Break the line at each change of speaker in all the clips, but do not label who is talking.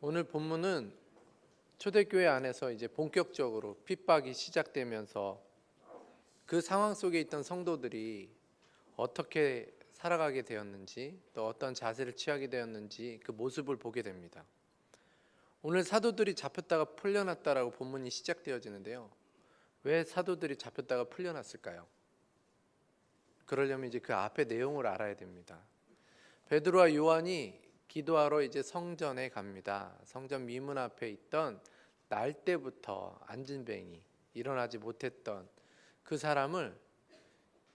오늘 본문은 초대교회 안에서 이제 본격적으로 핍박이 시작되면서 그 상황 속에 있던 성도들이 어떻게 살아가게 되었는지, 또 어떤 자세를 취하게 되었는지 그 모습을 보게 됩니다. 오늘 사도들이 잡혔다가 풀려났다라고 본문이 시작되어지는데요. 왜 사도들이 잡혔다가 풀려났을까요? 그러려면 이제 그 앞에 내용을 알아야 됩니다. 베드로와 요한이 기도하러 이제 성전에 갑니다. 성전 미문 앞에 있던 날 때부터 안진뱅이, 일어나지 못했던 그 사람을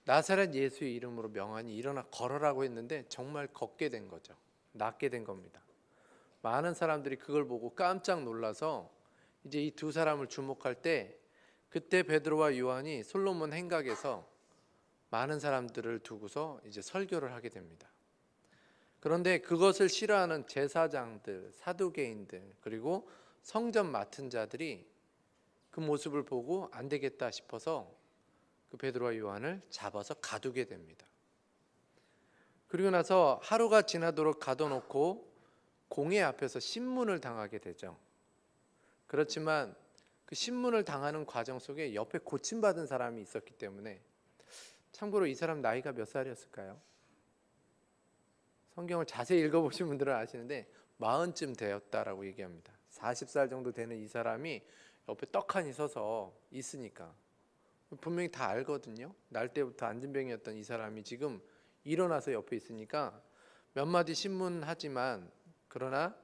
나사렛 예수의 이름으로 명하니 일어나 걸어라고 했는데 정말 걷게 된 거죠. 낫게 된 겁니다. 많은 사람들이 그걸 보고 깜짝 놀라서 이제 이 두 사람을 주목할 때, 그때 베드로와 요한이 솔로몬 행각에서 많은 사람들을 두고서 이제 설교를 하게 됩니다. 그런데 그것을 싫어하는 제사장들, 사두개인들, 그리고 성전 맡은 자들이 그 모습을 보고 안 되겠다 싶어서 그 베드로와 요한을 잡아서 가두게 됩니다. 그리고 나서 하루가 지나도록 가둬놓고 공회 앞에서 신문을 당하게 되죠. 그렇지만 그 신문을 당하는 과정 속에 옆에 고침받은 사람이 있었기 때문에, 참고로 이 사람 나이가 몇 살이었을까요? 성경을 자세히 읽어보신 분들은 아시는데 40쯤 되었다라고 얘기합니다. 40살 정도 되는 이 사람이 옆에 떡하니 서서 있으니까 분명히 다 알거든요. 날 때부터 안진병이었던 이 사람이 지금 일어나서 옆에 있으니까 몇 마디 신문하지만, 그러나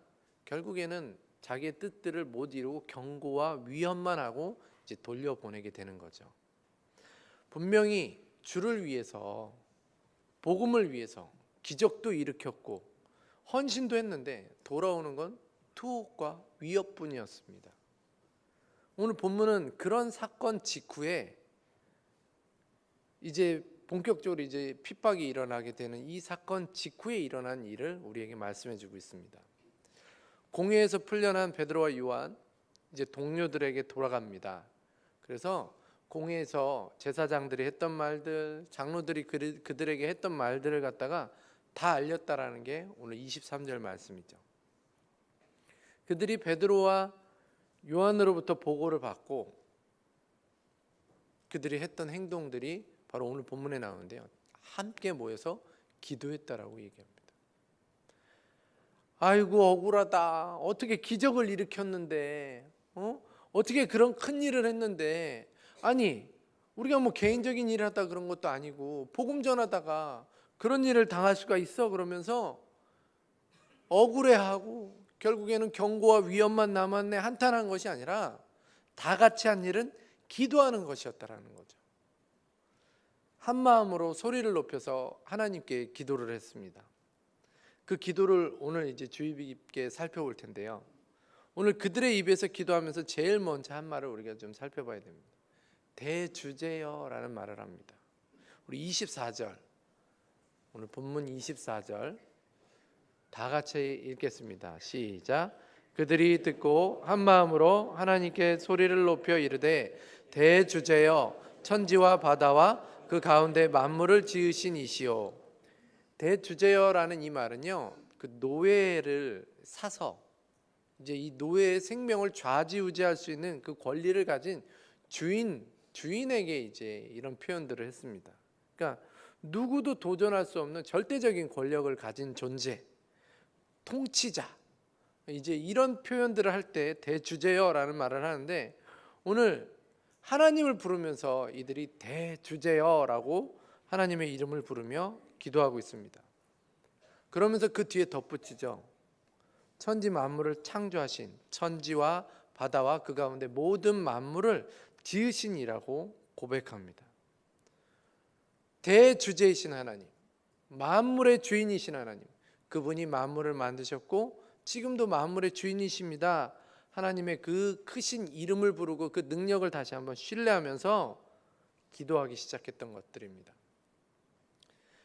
결국에는 자기의 뜻들을 못 이루고 경고와 위협만 하고 이제 돌려보내게 되는 거죠. 분명히 주를 위해서, 복음을 위해서 기적도 일으켰고 헌신도 했는데 돌아오는 건 투옥과 위협뿐이었습니다. 오늘 본문은 그런 사건 직후에 이제 본격적으로 이제 핍박이 일어나게 되는 이 사건 직후에 일어난 일을 우리에게 말씀해 주고 있습니다. 공회에서 풀려난 베드로와 요한, 이제 동료들에게 돌아갑니다. 그래서 공회에서 제사장들이 했던 말들, 장로들이 그들에게 했던 말들을 갖다가 다 알렸다라는 게 오늘 23절 말씀이죠. 그들이 베드로와 요한으로부터 보고를 받고 그들이 했던 행동들이 바로 오늘 본문에 나오는데요. 함께 모여서 기도했다라고 얘기합니다. 아이고 억울하다. 어떻게 기적을 일으켰는데, 어떻게 그런 큰 일을 했는데, 아니 우리가 뭐 개인적인 일을 하다 그런 것도 아니고 복음 전하다가 그런 일을 당할 수가 있어, 그러면서 억울해하고 결국에는 경고와 위협만 남았네 한탄한 것이 아니라 다 같이 한 일은 기도하는 것이었다라는 거죠. 한 마음으로 소리를 높여서 하나님께 기도를 했습니다. 그 기도를 오늘 이제 주의 깊게 살펴볼 텐데요. 오늘 그들의 입에서 기도하면서 제일 먼저 한 말을 우리가 좀 살펴봐야 됩니다. 대주제여라는 말을 합니다. 우리 24절, 오늘 본문 24절 다 같이 읽겠습니다. 시작. 그들이 듣고 한 마음으로 하나님께 소리를 높여 이르되 대주제여 천지와 바다와 그 가운데 만물을 지으신 이시오. 대주제여라는 이 말은요, 그 노예를 사서 이제 이 노예의 생명을 좌지우지할 수 있는 그 권리를 가진 주인에게 이제 이런 표현들을 했습니다. 그러니까 누구도 도전할 수 없는 절대적인 권력을 가진 존재, 통치자, 이제 이런 표현들을 할 때 대주제여라는 말을 하는데, 오늘 하나님을 부르면서 이들이 대주제여라고 하나님의 이름을 부르며 기도하고 있습니다. 그러면서 그 뒤에 덧붙이죠. 천지 만물을 창조하신, 천지와 바다와 그 가운데 모든 만물을 지으신 이라고 고백합니다. 대주제이신 하나님, 만물의 주인이신 하나님, 그분이 만물을 만드셨고 지금도 만물의 주인이십니다. 하나님의 그 크신 이름을 부르고 그 능력을 다시 한번 신뢰하면서 기도하기 시작했던 것들입니다.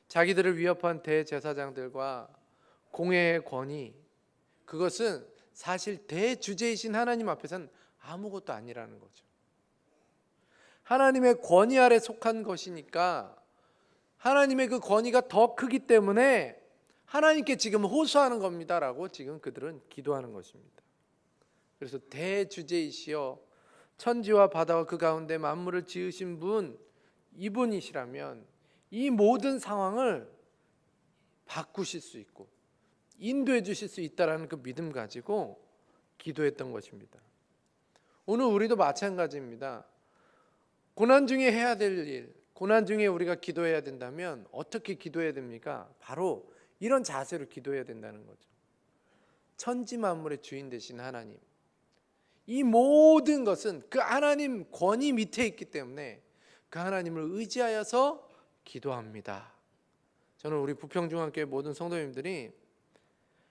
자기들을 위협한 대제사장들과 공회의 권위, 그것은 사실 대주제이신 하나님 앞에서는 아무것도 아니라는 거죠. 하나님의 권위 아래 속한 것이니까 하나님의 그 권위가 더 크기 때문에 하나님께 지금 호소하는 겁니다라고 지금 그들은 기도하는 것입니다. 그래서 대주제이시여 천지와 바다와 그 가운데 만물을 지으신 분, 이분이시라면 이 모든 상황을 바꾸실 수 있고 인도해 주실 수 있다라는 그 믿음 가지고 기도했던 것입니다. 오늘 우리도 마찬가지입니다. 고난 중에 해야 될 일, 고난 중에 우리가 기도해야 된다면 어떻게 기도해야 됩니까? 바로 이런 자세로 기도해야 된다는 거죠. 천지 만물의 주인 되신 하나님, 이 모든 것은 그 하나님 권위 밑에 있기 때문에 그 하나님을 의지하여서 기도합니다. 저는 우리 부평중앙교회 모든 성도님들이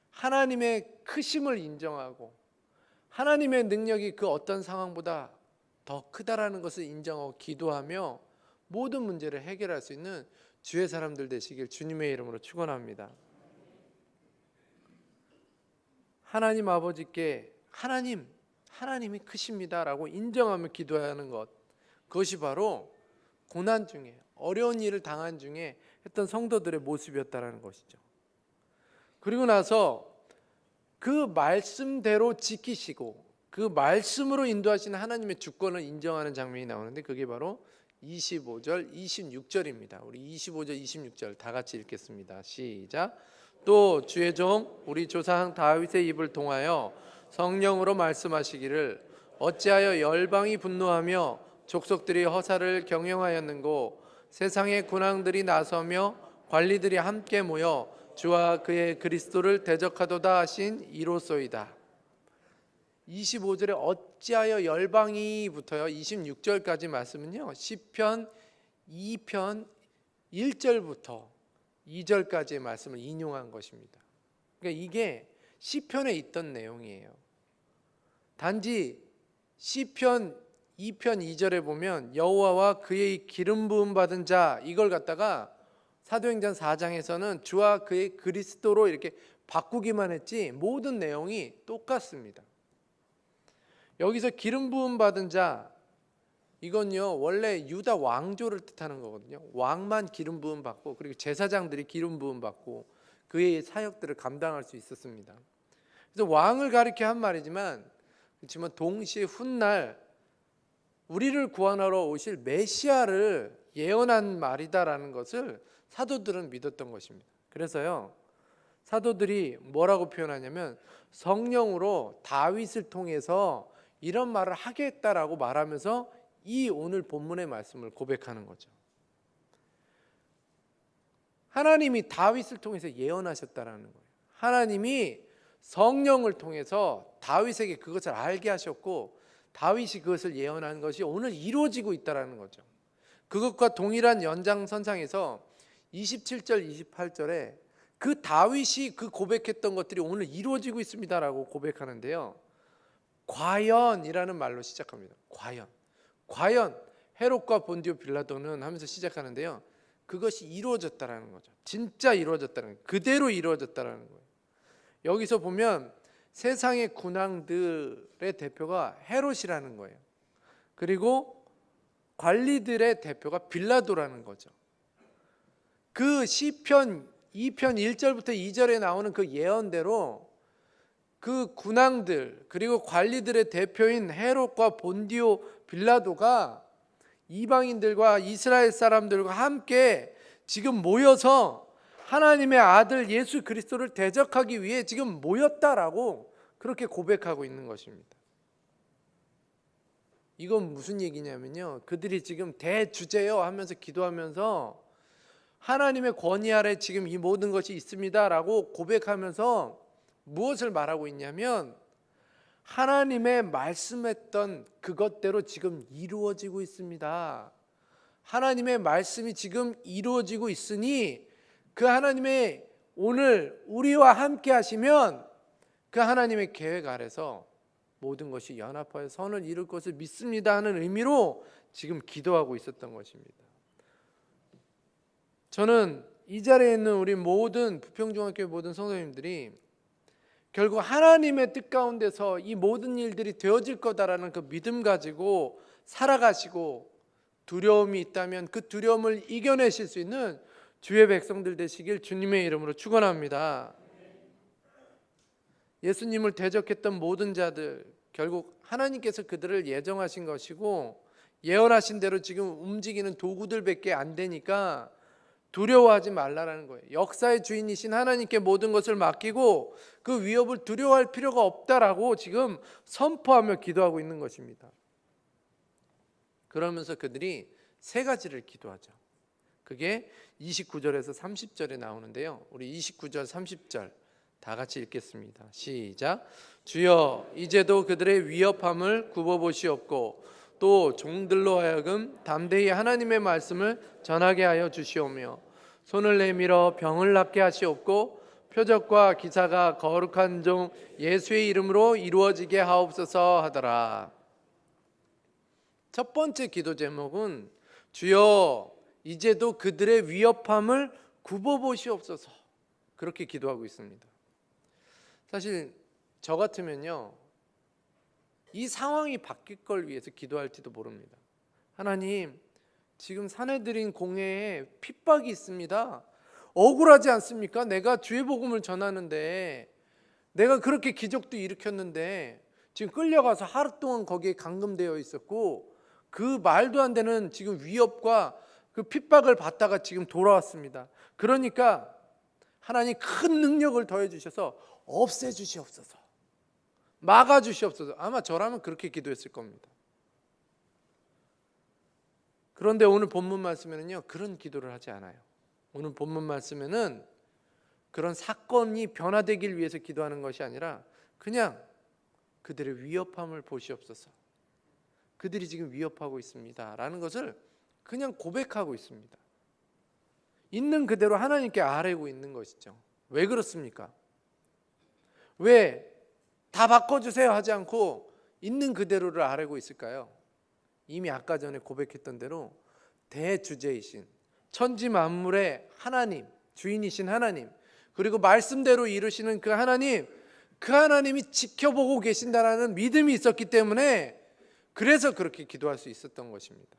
하나님의 크심을 인정하고 하나님의 능력이 그 어떤 상황보다 더 크다라는 것을 인정하고 기도하며 모든 문제를 해결할 수 있는 주의 사람들 되시길 주님의 이름으로 축원합니다. 하나님 아버지께 하나님이 크십니다라고 인정하며 기도하는 것, 그것이 바로 고난 중에 어려운 일을 당한 중에 했던 성도들의 모습이었다라는 것이죠. 그리고 나서 그 말씀대로 지키시고 그 말씀으로 인도하시는 하나님의 주권을 인정하는 장면이 나오는데 그게 바로 25절, 26절입니다. 우리 25절, 26절 다 같이 읽겠습니다. 시작. 또 주의 종 우리 조상 다윗의 입을 통하여 성령으로 말씀하시기를 어찌하여 열방이 분노하며 족속들이 허사를 경영하였는고 세상의 군왕들이 나서며 관리들이 함께 모여 주와 그의 그리스도를 대적하도다 하신 이로소이다. 25절에 어찌하여 열방이부터요 26절까지 말씀은요 시편 2편 1절부터 2절까지의 말씀을 인용한 것입니다. 그러니까 이게 시편에 있던 내용이에요. 단지 시편 2편 2절에 보면 여호와와 그의 기름 부음 받은 자 이걸 갖다가 사도행전 4장에서는 주와 그의 그리스도로 이렇게 바꾸기만 했지 모든 내용이 똑같습니다. 여기서 기름 부음 받은 자 이건요 원래 유다 왕조를 뜻하는 거거든요. 왕만 기름 부음 받고 그리고 제사장들이 기름 부음 받고 그의 사역들을 감당할 수 있었습니다. 그래서 왕을 가리켜 한 말이지만 그렇지만 동시에 훗날 우리를 구원하러 오실 메시아를 예언한 말이다라는 것을 사도들은 믿었던 것입니다. 그래서요 사도들이 뭐라고 표현하냐면 성령으로 다윗을 통해서 이런 말을 하겠다라고 말하면서 이 오늘 본문의 말씀을 고백하는 거죠. 하나님이 다윗을 통해서 예언하셨다라는 거예요. 하나님이 성령을 통해서 다윗에게 그것을 알게 하셨고 다윗이 그것을 예언한 것이 오늘 이루어지고 있다라는 거죠. 그것과 동일한 연장선상에서 27절 28절에 그 다윗이 그 고백했던 것들이 오늘 이루어지고 있습니다라고 고백하는데요. 과연이라는 말로 시작합니다. 과연 헤롯과 본디오 빌라도는 하면서 시작하는데요. 그것이 이루어졌다라는 거죠. 진짜 이루어졌다는 거예요. 그대로 이루어졌다라는 거예요. 여기서 보면 세상의 군왕들의 대표가 헤롯이라는 거예요. 그리고 관리들의 대표가 빌라도라는 거죠. 그 시편 2편 1절부터 2절에 나오는 그 예언대로 그 군왕들 그리고 관리들의 대표인 헤롯과 본디오 빌라도가 이방인들과 이스라엘 사람들과 함께 지금 모여서 하나님의 아들 예수 그리스도를 대적하기 위해 지금 모였다라고 그렇게 고백하고 있는 것입니다. 이건 무슨 얘기냐면요 그들이 지금 대주제요 하면서 기도하면서 하나님의 권위 아래 지금 이 모든 것이 있습니다 라고 고백하면서 무엇을 말하고 있냐면 하나님의 말씀했던 그것대로 지금 이루어지고 있습니다. 하나님의 말씀이 지금 이루어지고 있으니 그 하나님의 오늘 우리와 함께 하시면 그 하나님의 계획 아래서 모든 것이 연합하여 선을 이룰 것을 믿습니다 하는 의미로 지금 기도하고 있었던 것입니다. 저는 이 자리에 있는 우리 모든 부평중학교 모든 성도님들이 결국 하나님의 뜻 가운데서 이 모든 일들이 되어질 거다라는 그 믿음 가지고 살아가시고 두려움이 있다면 그 두려움을 이겨내실 수 있는 주의 백성들 되시길 주님의 이름으로 축원합니다. 예수님을 대적했던 모든 자들 결국 하나님께서 그들을 예정하신 것이고 예언하신 대로 지금 움직이는 도구들밖에 안 되니까 두려워하지 말라라는 거예요. 역사의 주인이신 하나님께 모든 것을 맡기고 그 위협을 두려워할 필요가 없다라고 지금 선포하며 기도하고 있는 것입니다. 그러면서 그들이 세 가지를 기도하죠. 그게 29절에서 30절에 나오는데요. 우리 29절 30절 다 같이 읽겠습니다. 시작. 주여 이제도 그들의 위협함을 굽어보시옵고 또 종들로 하여금 담대히 하나님의 말씀을 전하게 하여 주시오며 손을 내밀어 병을 낫게 하시옵고 표적과 기사가 거룩한 종 예수의 이름으로 이루어지게 하옵소서 하더라. 첫 번째 기도 제목은 주여 이제도 그들의 위협함을 굽어보시옵소서, 그렇게 기도하고 있습니다. 사실 저 같으면요 이 상황이 바뀔 걸 위해서 기도할지도 모릅니다. 하나님, 지금 사내들인 공회에 핍박이 있습니다. 억울하지 않습니까? 내가 주의 복음을 전하는데, 내가 그렇게 기적도 일으켰는데 지금 끌려가서 하루 동안 거기에 감금되어 있었고 그 말도 안 되는 지금 위협과 그 핍박을 받다가 지금 돌아왔습니다. 그러니까 하나님 큰 능력을 더해 주셔서 없애 주시옵소서, 막아 주시옵소서. 아마 저라면 그렇게 기도했을 겁니다. 그런데 오늘 본문 말씀에는요 그런 기도를 하지 않아요. 오늘 본문 말씀에는 그런 사건이 변화되길 위해서 기도하는 것이 아니라 그냥 그들의 위협함을 보시옵소서, 그들이 지금 위협하고 있습니다 라는 것을 그냥 고백하고 있습니다. 있는 그대로 하나님께 아뢰고 있는 것이죠. 왜 그렇습니까? 왜 다 바꿔주세요 하지 않고 있는 그대로를 아뢰고 있을까요? 이미 아까 전에 고백했던 대로 대주제이신 천지 만물의 하나님, 주인이신 하나님, 그리고 말씀대로 이루시는 그 하나님, 그 하나님이 지켜보고 계신다라는 믿음이 있었기 때문에 그래서 그렇게 기도할 수 있었던 것입니다.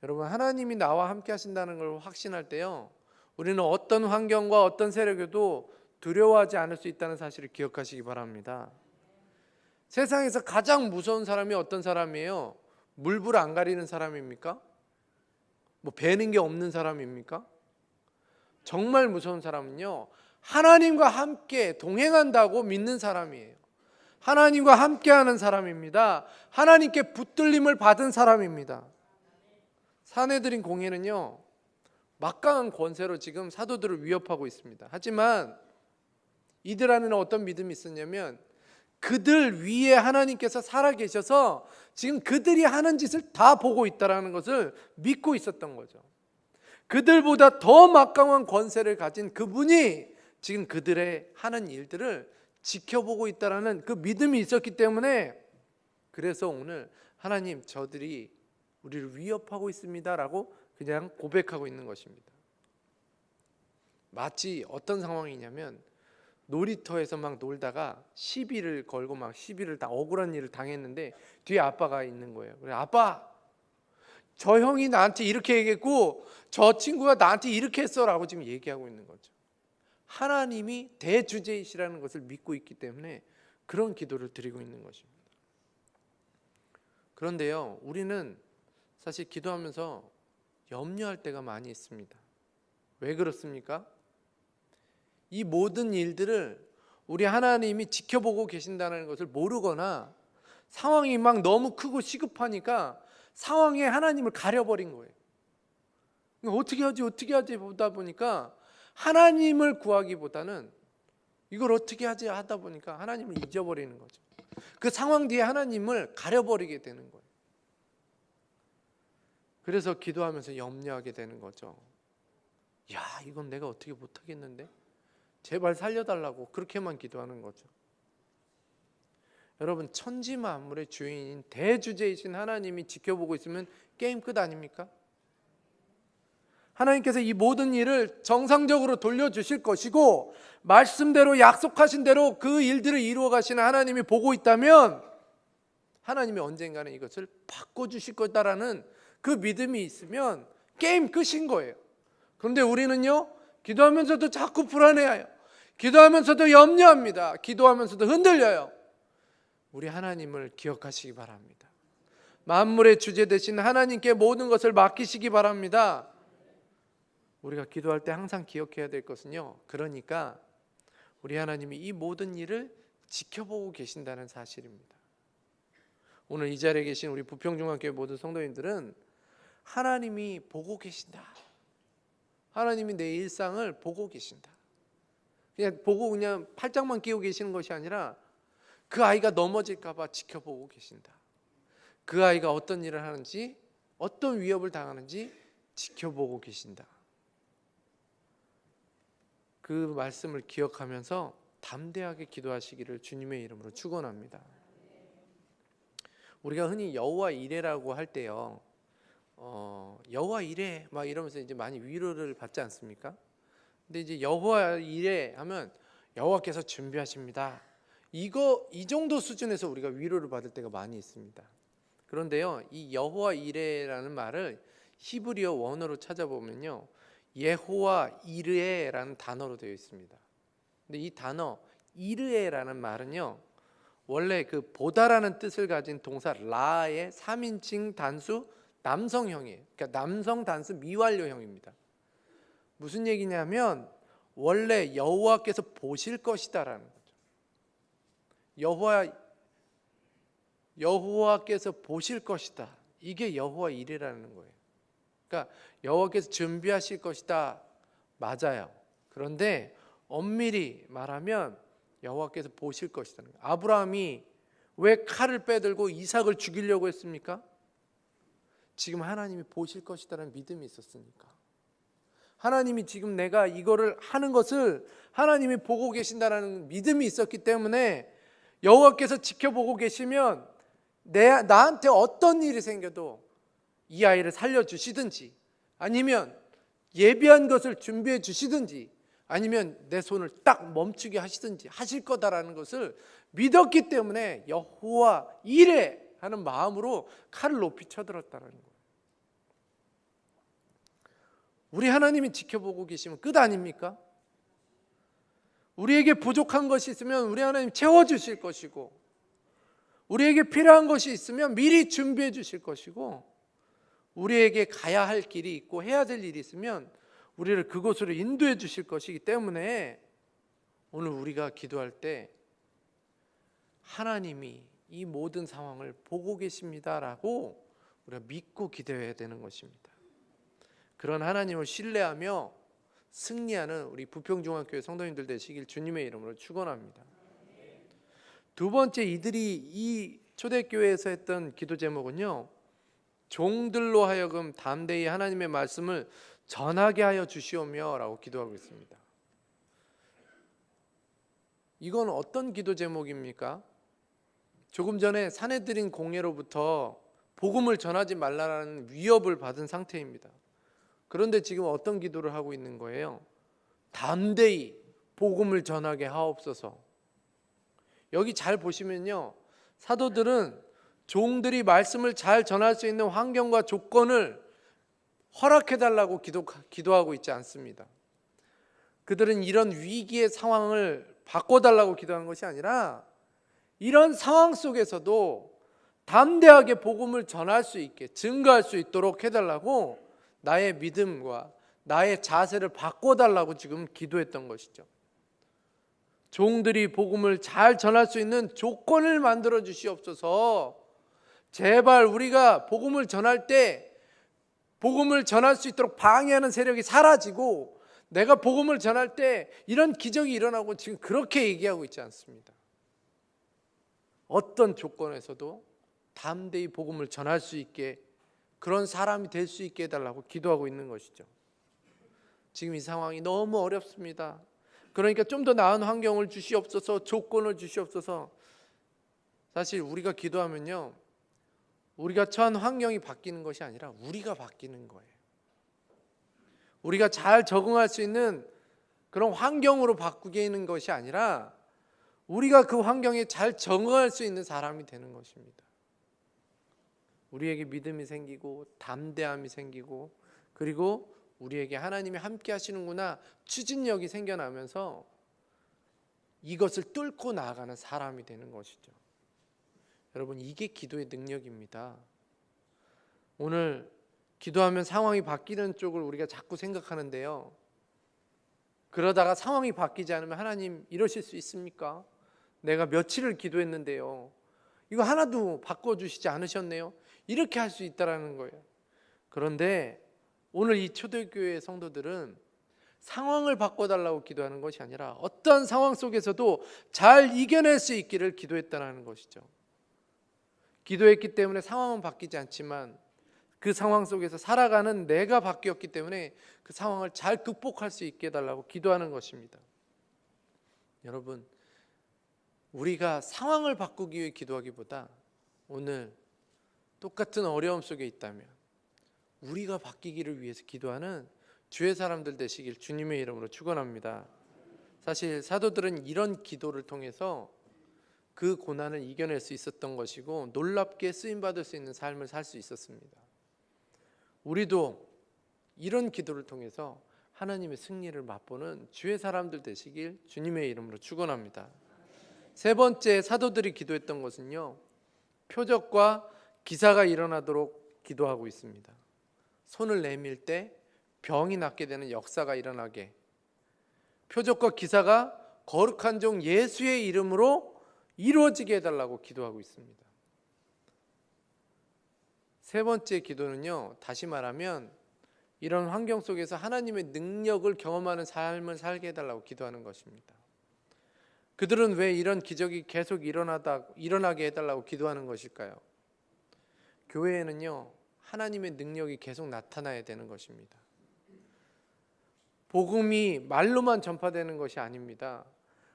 여러분, 하나님이 나와 함께 하신다는 걸 확신할 때요 우리는 어떤 환경과 어떤 세력에도 두려워하지 않을 수 있다는 사실을 기억하시기 바랍니다. 세상에서 가장 무서운 사람이 어떤 사람이에요? 물불 안 가리는 사람입니까? 뭐 배는 게 없는 사람입니까? 정말 무서운 사람은요 하나님과 함께 동행한다고 믿는 사람이에요. 하나님과 함께하는 사람입니다. 하나님께 붙들림을 받은 사람입니다. 사내들인 공회는요 막강한 권세로 지금 사도들을 위협하고 있습니다. 하지만 이들 안에는 어떤 믿음이 있었냐면 그들 위에 하나님께서 살아계셔서 지금 그들이 하는 짓을 다 보고 있다는 것을 믿고 있었던 거죠. 그들보다 더 막강한 권세를 가진 그분이 지금 그들의 하는 일들을 지켜보고 있다는 그 믿음이 있었기 때문에 그래서 오늘 하나님, 저들이 우리를 위협하고 있습니다 라고 그냥 고백하고 있는 것입니다. 마치 어떤 상황이냐면 놀이터에서 막 놀다가 시비를 걸고 막 시비를 다 억울한 일을 당했는데 뒤에 아빠가 있는 거예요. 그래, 아빠, 저 형이 나한테 이렇게 얘기했고 저 친구가 나한테 이렇게 했어 라고 지금 얘기하고 있는 거죠. 하나님이 대주제이시라는 것을 믿고 있기 때문에 그런 기도를 드리고 있는 것입니다. 그런데요 우리는 사실 기도하면서 염려할 때가 많이 있습니다. 왜 그렇습니까? 이 모든 일들을 우리 하나님이 지켜보고 계신다는 것을 모르거나 상황이 막 너무 크고 시급하니까 상황에 하나님을 가려버린 거예요. 어떻게 하지 보다 보니까 하나님을 구하기보다는 이걸 어떻게 하지 하다 보니까 하나님을 잊어버리는 거죠. 그 상황 뒤에 하나님을 가려버리게 되는 거예요. 그래서 기도하면서 염려하게 되는 거죠. 야, 이건 내가 어떻게 못하겠는데? 제발 살려달라고 그렇게만 기도하는 거죠. 여러분, 천지 만물의 주인인 대주제이신 하나님이 지켜보고 있으면 게임 끝 아닙니까? 하나님께서 이 모든 일을 정상적으로 돌려주실 것이고 말씀대로 약속하신 대로 그 일들을 이루어 가시는 하나님이 보고 있다면 하나님이 언젠가는 이것을 바꿔주실 거다라는 그 믿음이 있으면 게임 끝인 거예요. 그런데 우리는요 기도하면서도 자꾸 불안해해요. 기도하면서도 염려합니다. 기도하면서도 흔들려요. 우리 하나님을 기억하시기 바랍니다. 만물의 주제 되신 하나님께 모든 것을 맡기시기 바랍니다. 우리가 기도할 때 항상 기억해야 될 것은요, 그러니까 우리 하나님이 이 모든 일을 지켜보고 계신다는 사실입니다. 오늘 이 자리에 계신 우리 부평중앙교회 모든 성도님들은 하나님이 보고 계신다. 하나님이 내 일상을 보고 계신다. 그냥 팔짱만 끼고 계시는 것이 아니라 그 아이가 넘어질까 봐 지켜보고 계신다. 그 아이가 어떤 일을 하는지, 어떤 위협을 당하는지 지켜보고 계신다. 그 말씀을 기억하면서 담대하게 기도하시기를 주님의 이름으로 축원합니다. 우리가 흔히 여호와 이레라고 할 때요, 여호와 이레 막 이러면서 이제 많이 위로를 받지 않습니까? 근데 이제 여호와 이레 하면 여호와께서 준비하십니다. 이 정도 수준에서 우리가 위로를 받을 때가 많이 있습니다. 그런데요, 이 여호와 이레라는 말을 히브리어 원어로 찾아보면요, 예호와 이르에라는 단어로 되어 있습니다. 근데 이 단어 이르에라는 말은요, 원래 그 보다라는 뜻을 가진 동사 라의 3인칭 단수 남성형이에요. 그러니까 남성 단수 미완료형입니다. 무슨 얘기냐면 원래 여호와께서 보실 것이다라는 거죠. 여호와께서 보실 것이다. 이게 여호와 이레라는 거예요. 그러니까 여호와께서 준비하실 것이다. 맞아요. 그런데 엄밀히 말하면 여호와께서 보실 것이다. 아브라함이 왜 칼을 빼들고 이삭을 죽이려고 했습니까? 지금 하나님이 보실 것이다라는 믿음이 있었으니까. 하나님이 지금 내가 이거를 하는 것을 하나님이 보고 계신다라는 믿음이 있었기 때문에 여호와께서 지켜보고 계시면 나한테 어떤 일이 생겨도 이 아이를 살려주시든지, 아니면 예비한 것을 준비해 주시든지, 아니면 내 손을 딱 멈추게 하시든지 하실 거다라는 것을 믿었기 때문에 여호와 이레 하는 마음으로 칼을 높이 쳐들었다는 거예요. 우리 하나님이 지켜보고 계시면 끝 아닙니까? 우리에게 부족한 것이 있으면 우리 하나님 채워주실 것이고, 우리에게 필요한 것이 있으면 미리 준비해 주실 것이고, 우리에게 가야 할 길이 있고 해야 될 일이 있으면 우리를 그곳으로 인도해 주실 것이기 때문에 오늘 우리가 기도할 때 하나님이 이 모든 상황을 보고 계십니다라고 우리가 믿고 기도해야 되는 것입니다. 그런 하나님을 신뢰하며 승리하는 우리 부평중앙교회 성도님들 되시길 주님의 이름으로 축원합니다. 두 번째, 이들이 이 초대교회에서 했던 기도 제목은요, 종들로 하여금 담대히 하나님의 말씀을 전하게 하여 주시오며 라고 기도하고 있습니다. 이건 어떤 기도 제목입니까? 조금 전에 사내들인 공회로부터 복음을 전하지 말라는 위협을 받은 상태입니다. 그런데 지금 어떤 기도를 하고 있는 거예요? 담대히 복음을 전하게 하옵소서. 여기 잘 보시면요, 사도들은 종들이 말씀을 잘 전할 수 있는 환경과 조건을 허락해달라고 기도하고 있지 않습니다. 그들은 이런 위기의 상황을 바꿔달라고 기도하는 것이 아니라 이런 상황 속에서도 담대하게 복음을 전할 수 있게, 증거할 수 있도록 해달라고 나의 믿음과 나의 자세를 바꿔달라고 지금 기도했던 것이죠. 종들이 복음을 잘 전할 수 있는 조건을 만들어 주시옵소서. 제발 우리가 복음을 전할 때 복음을 전할 수 있도록 방해하는 세력이 사라지고, 내가 복음을 전할 때 이런 기적이 일어나고, 지금 그렇게 얘기하고 있지 않습니다. 어떤 조건에서도 담대히 복음을 전할 수 있게, 그런 사람이 될 수 있게 해달라고 기도하고 있는 것이죠. 지금 이 상황이 너무 어렵습니다. 그러니까 좀 더 나은 환경을 주시옵소서, 조건을 주시옵소서. 사실 우리가 기도하면요, 우리가 처한 환경이 바뀌는 것이 아니라 우리가 바뀌는 거예요. 우리가 잘 적응할 수 있는 그런 환경으로 바꾸는 것이 아니라 우리가 그 환경에 잘 적응할 수 있는 사람이 되는 것입니다. 우리에게 믿음이 생기고 담대함이 생기고, 그리고 우리에게 하나님이 함께 하시는구나 추진력이 생겨나면서 이것을 뚫고 나아가는 사람이 되는 것이죠. 여러분, 이게 기도의 능력입니다. 오늘 기도하면 상황이 바뀌는 쪽을 우리가 자꾸 생각하는데요, 그러다가 상황이 바뀌지 않으면 하나님 이러실 수 있습니까? 내가 며칠을 기도했는데요, 이거 하나도 바꿔주시지 않으셨네요. 이렇게 할 수 있다라는 거예요. 그런데 오늘 이 초대교회 성도들은 상황을 바꿔달라고 기도하는 것이 아니라 어떠한 상황 속에서도 잘 이겨낼 수 있기를 기도했다는 것이죠. 기도했기 때문에 상황은 바뀌지 않지만 그 상황 속에서 살아가는 내가 바뀌었기 때문에 그 상황을 잘 극복할 수 있게 해달라고 기도하는 것입니다. 여러분, 우리가 상황을 바꾸기 위해 기도하기보다 오늘 똑같은 어려움 속에 있다면 우리가 바뀌기를 위해서 기도하는 주의 사람들 되시길 주님의 이름으로 축원합니다. 사실 사도들은 이런 기도를 통해서 그 고난을 이겨낼 수 있었던 것이고 놀랍게 쓰임받을 수 있는 삶을 살 수 있었습니다. 우리도 이런 기도를 통해서 하나님의 승리를 맛보는 주의 사람들 되시길 주님의 이름으로 축원합니다. 세 번째, 사도들이 기도했던 것은요, 표적과 기사가 일어나도록 기도하고 있습니다. 손을 내밀 때 병이 낫게 되는 역사가 일어나게, 표적과 기사가 거룩한 종 예수의 이름으로 이루어지게 해달라고 기도하고 있습니다. 세 번째 기도는요, 다시 말하면 이런 환경 속에서 하나님의 능력을 경험하는 삶을 살게 해달라고 기도하는 것입니다. 그들은 왜 이런 기적이 계속 일어나게 해달라고 기도하는 것일까요? 교회에는요, 하나님의 능력이 계속 나타나야 되는 것입니다. 복음이 말로만 전파되는 것이 아닙니다.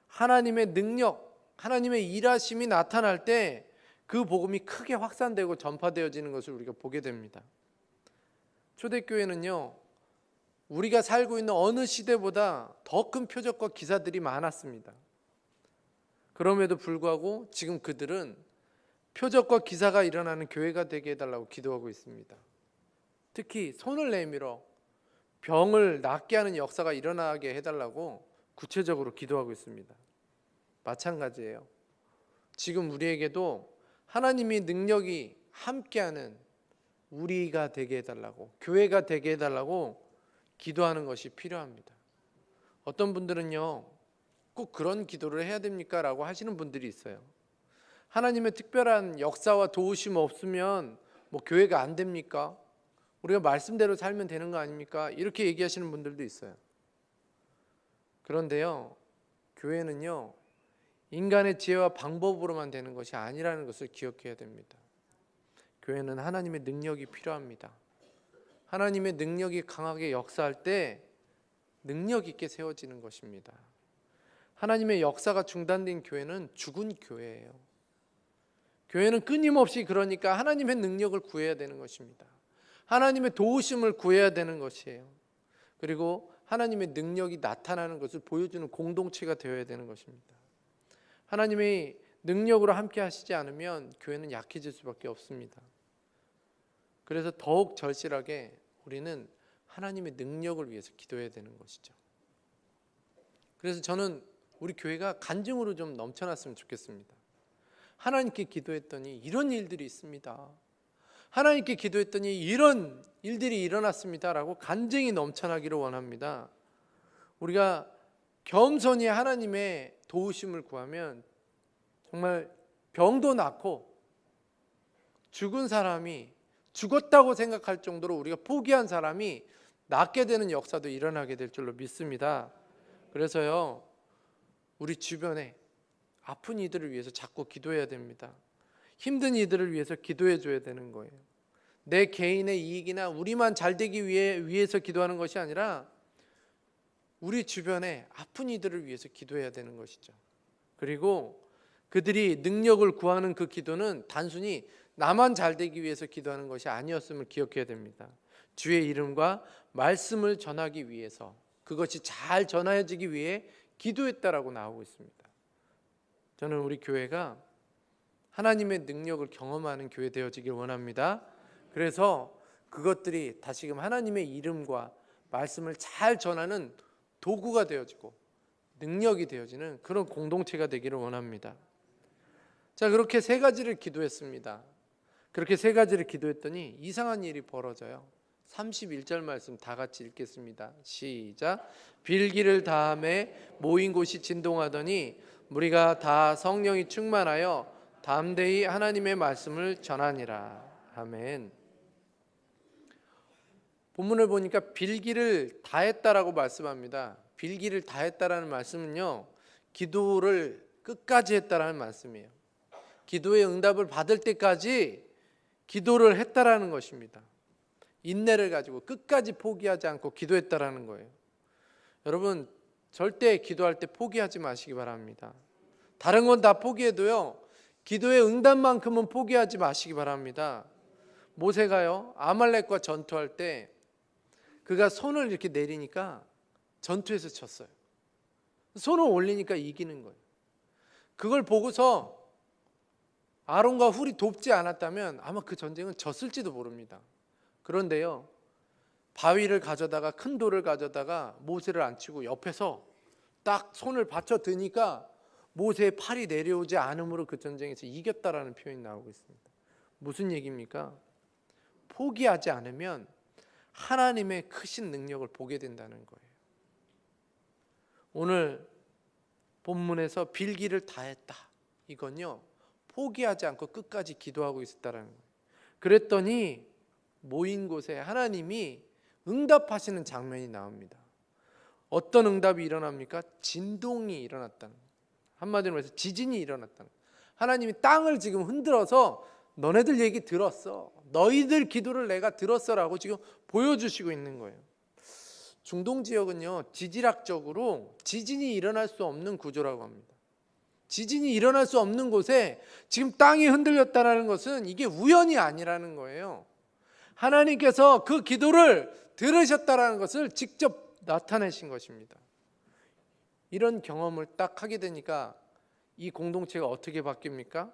하나님의 능력, 하나님의 일하심이 나타날 때 그 복음이 크게 확산되고 전파되어지는 것을 우리가 보게 됩니다. 초대교회는요, 우리가 살고 있는 어느 시대보다 더 큰 표적과 기사들이 많았습니다. 그럼에도 불구하고 지금 그들은 표적과 기사가 일어나는 교회가 되게 해달라고 기도하고 있습니다. 특히 손을 내밀어 병을 낫게 하는 역사가 일어나게 해달라고 구체적으로 기도하고 있습니다. 마찬가지예요. 지금 우리에게도 하나님의 능력이 함께하는 우리가 되게 해달라고, 교회가 되게 해달라고 기도하는 것이 필요합니다. 어떤 분들은요, 꼭 그런 기도를 해야 됩니까? 라고 하시는 분들이 있어요. 하나님의 특별한 역사와 도우심 없으면 뭐 교회가 안 됩니까? 우리가 말씀대로 살면 되는 거 아닙니까? 이렇게 얘기하시는 분들도 있어요. 그런데요, 교회는요, 인간의 지혜와 방법으로만 되는 것이 아니라는 것을 기억해야 됩니다. 교회는 하나님의 능력이 필요합니다. 하나님의 능력이 강하게 역사할 때 능력 있게 세워지는 것입니다. 하나님의 역사가 중단된 교회는 죽은 교회예요. 교회는 끊임없이 그러니까 하나님의 능력을 구해야 되는 것입니다. 하나님의 도우심을 구해야 되는 것이에요. 그리고 하나님의 능력이 나타나는 것을 보여주는 공동체가 되어야 되는 것입니다. 하나님의 능력으로 함께 하시지 않으면 교회는 약해질 수밖에 없습니다. 그래서 더욱 절실하게 우리는 하나님의 능력을 위해서 기도해야 되는 것이죠. 그래서 저는 우리 교회가 간증으로 좀 넘쳐났으면 좋겠습니다. 하나님께 기도했더니 이런 일들이 있습니다. 하나님께 기도했더니 이런 일들이 일어났습니다. 라고 간증이 넘쳐나기를 원합니다. 우리가 겸손히 하나님의 도우심을 구하면 정말 병도 낫고 죽은 사람이 죽었다고 생각할 정도로 우리가 포기한 사람이 낫게 되는 역사도 일어나게 될 줄로 믿습니다. 그래서요, 우리 주변에 아픈 이들을 위해서 자꾸 기도해야 됩니다. 힘든 이들을 위해서 기도해 줘야 되는 거예요. 내 개인의 이익이나 우리만 잘 되기 위해서 기도하는 것이 아니라 우리 주변에 아픈 이들을 위해서 기도해야 되는 것이죠. 그리고 그들이 능력을 구하는 그 기도는 단순히 나만 잘 되기 위해서 기도하는 것이 아니었음을 기억해야 됩니다. 주의 이름과 말씀을 전하기 위해서, 그것이 잘 전해지기 위해 기도했다라고 나오고 있습니다. 저는 우리 교회가 하나님의 능력을 경험하는 교회 되어지길 원합니다. 그래서 그것들이 다시금 하나님의 이름과 말씀을 잘 전하는 도구가 되어지고 능력이 되어지는 그런 공동체가 되기를 원합니다. 자, 그렇게 세 가지를 기도했습니다. 그렇게 세 가지를 기도했더니 이상한 일이 벌어져요. 31절 말씀 다 같이 읽겠습니다. 시작. 빌기를 다함에 모인 곳이 진동하더니 무리가 다 성령이 충만하여 담대히 하나님의 말씀을 전하니라. 아멘. 본문을 보니까 빌기를 다했다라고 말씀합니다. 빌기를 다했다라는 말씀은요, 기도를 끝까지 했다라는 말씀이에요. 기도의 응답을 받을 때까지 기도를 했다라는 것입니다. 인내를 가지고 끝까지 포기하지 않고 기도했다라는 거예요. 여러분, 절대 기도할 때 포기하지 마시기 바랍니다. 다른 건 다 포기해도요, 기도의 응답만큼은 포기하지 마시기 바랍니다. 모세가요, 아말렉과 전투할 때 그가 손을 이렇게 내리니까 전투에서 졌어요. 손을 올리니까 이기는 거예요. 그걸 보고서 아론과 훌이 돕지 않았다면 아마 그 전쟁은 졌을지도 모릅니다. 그런데요, 바위를 가져다가, 큰 돌을 가져다가 모세를 앉히고 옆에서 딱 손을 받쳐 드니까 모세의 팔이 내려오지 않으므로 그 전쟁에서 이겼다라는 표현이 나오고 있습니다. 무슨 얘기입니까? 포기하지 않으면 하나님의 크신 능력을 보게 된다는 거예요. 오늘 본문에서 빌기를 다했다, 이건요, 포기하지 않고 끝까지 기도하고 있었다는 거예요. 그랬더니 모인 곳에 하나님이 응답하시는 장면이 나옵니다. 어떤 응답이 일어납니까? 진동이 일어났다는 거예요. 한마디로 해서 지진이 일어났다는 거예요. 하나님이 땅을 지금 흔들어서 너네들 얘기 들었어, 너희들 기도를 내가 들었어라고 지금 보여주시고 있는 거예요. 중동 지역은요, 지질학적으로 지진이 일어날 수 없는 구조라고 합니다. 지진이 일어날 수 없는 곳에 지금 땅이 흔들렸다는 것은 이게 우연이 아니라는 거예요. 하나님께서 그 기도를 들으셨다는 것을 직접 나타내신 것입니다. 이런 경험을 딱 하게 되니까 이 공동체가 어떻게 바뀝니까?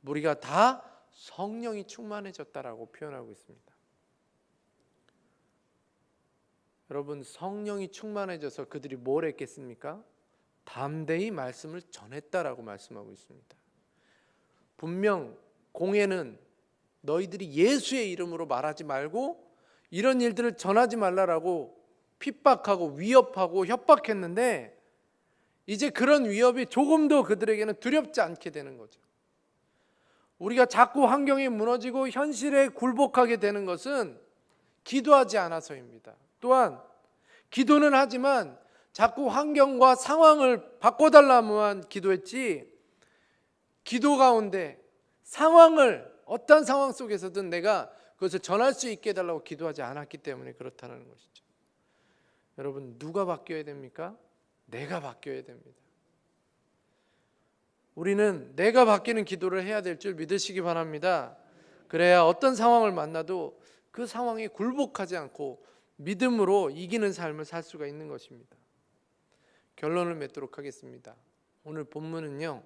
무리가 다 성령이 충만해졌다라고 표현하고 있습니다. 여러분, 성령이 충만해져서 그들이 뭘 했겠습니까? 담대히 말씀을 전했다라고 말씀하고 있습니다. 분명 공회는 너희들이 예수의 이름으로 말하지 말고 이런 일들을 전하지 말라라고 핍박하고 위협하고 협박했는데, 이제 그런 위협이 조금도 그들에게는 두렵지 않게 되는 거죠. 우리가 자꾸 환경이 무너지고 현실에 굴복하게 되는 것은 기도하지 않아서입니다. 또한 기도는 하지만 자꾸 환경과 상황을 바꿔달라만 기도했지, 기도 가운데 상황을, 어떤 상황 속에서든 내가 그것을 전할 수 있게 해달라고 기도하지 않았기 때문에 그렇다는 것이죠. 여러분, 누가 바뀌어야 됩니까? 내가 바뀌어야 됩니다. 우리는 내가 바뀌는 기도를 해야 될 줄 믿으시기 바랍니다. 그래야 어떤 상황을 만나도 그 상황에 굴복하지 않고 믿음으로 이기는 삶을 살 수가 있는 것입니다. 결론을 맺도록 하겠습니다. 오늘 본문은요,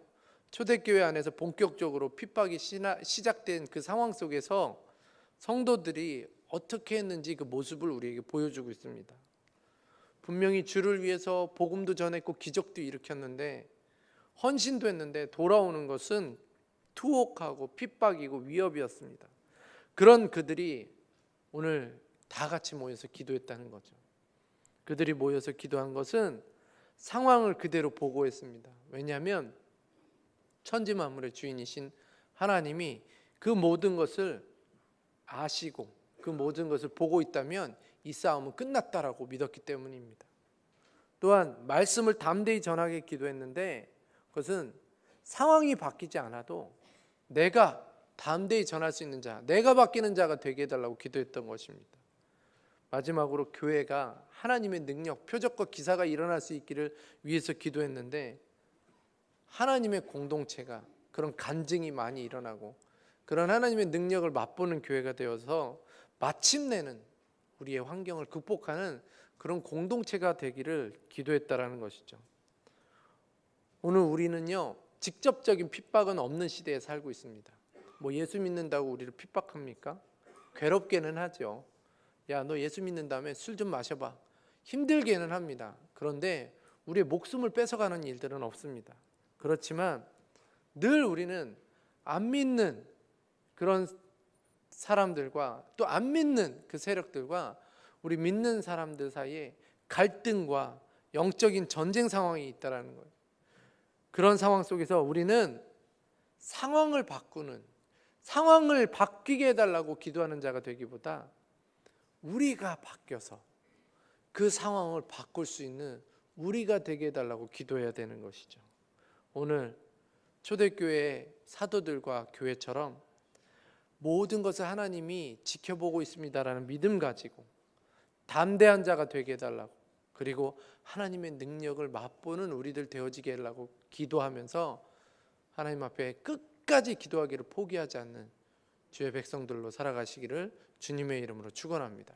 초대교회 안에서 본격적으로 핍박이 시작된 그 상황 속에서 성도들이 어떻게 했는지 그 모습을 우리에게 보여주고 있습니다. 분명히 주를 위해서 복음도 전했고 기적도 일으켰는데, 헌신도 했는데 돌아오는 것은 투옥하고 핍박이고 위협이었습니다. 그런 그들이 오늘 다 같이 모여서 기도했다는 거죠. 그들이 모여서 기도한 것은 상황을 그대로 보고했습니다. 왜냐하면 천지 만물의 주인이신 하나님이 그 모든 것을 아시고 그 모든 것을 보고 있다면 이 싸움은 끝났다라고 믿었기 때문입니다. 또한 말씀을 담대히 전하게 기도했는데, 그것은 상황이 바뀌지 않아도 내가 담대히 전할 수 있는 자, 내가 바뀌는 자가 되게 해달라고 기도했던 것입니다. 마지막으로 교회가 하나님의 능력, 표적과 기사가 일어날 수 있기를 위해서 기도했는데, 하나님의 공동체가 그런 간증이 많이 일어나고 그런 하나님의 능력을 맛보는 교회가 되어서 마침내는 우리의 환경을 극복하는 그런 공동체가 되기를 기도했다라는 것이죠. 오늘 우리는요, 직접적인 핍박은 없는 시대에 살고 있습니다. 뭐 예수 믿는다고 우리를 핍박합니까? 괴롭게는 하죠. 야, 너 예수 믿는다며 술 좀 마셔봐. 힘들게는 합니다. 그런데 우리의 목숨을 뺏어가는 일들은 없습니다. 그렇지만 늘 우리는 안 믿는 그런 사람들과 또 안 믿는 그 세력들과 우리 믿는 사람들 사이에 갈등과 영적인 전쟁 상황이 있다라는 거예요. 그런 상황 속에서 우리는 상황을 바꾸는, 상황을 바뀌게 해달라고 기도하는 자가 되기보다 우리가 바뀌어서 그 상황을 바꿀 수 있는 우리가 되게 해달라고 기도해야 되는 것이죠. 오늘 초대교회 사도들과 교회처럼 모든 것을 하나님이 지켜보고 있습니다라는 믿음 가지고 담대한 자가 되게 해달라고, 그리고 하나님의 능력을 맛보는 우리들 되어지게 해달라고 기도하면서 하나님 앞에 끝까지 기도하기를 포기하지 않는 주의 백성들로 살아가시기를 주님의 이름으로 축원합니다.